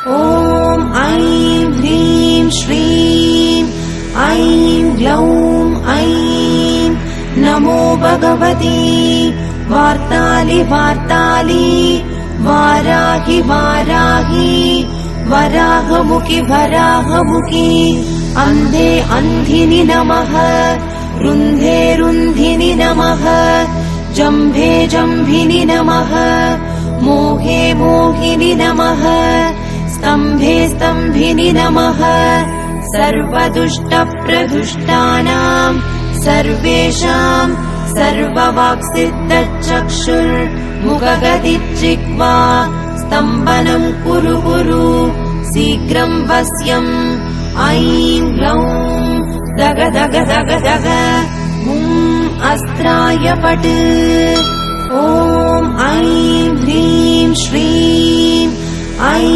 ॐ ऐं ह्रीं श्रीं ऐं ग्लौं ऐं नमो भगवती वार्तालि वार्तालि वाराहि वाराहि वराहमुखि वराहमुखि अन्धे अन्धिनि नमः रुन्धे रुन्धिनि नमः जम्भे जम्भिनि नमः मोहे मोहिनि नमः स्तम्भे स्तम्भिनि नमः सर्वदुष्टप्रदुष्टानां सर्वेषां सर्ववाक्सिद्धचक्षुर्मुखगतिर्जिह्वा स्तम्भनं कुरु कुरु शीघ्रं वश्यम् ऐं ग्लौं दग दग दग दग अस्त्राय पट् ॐ ऐं ह्रीं श्रीं ऐं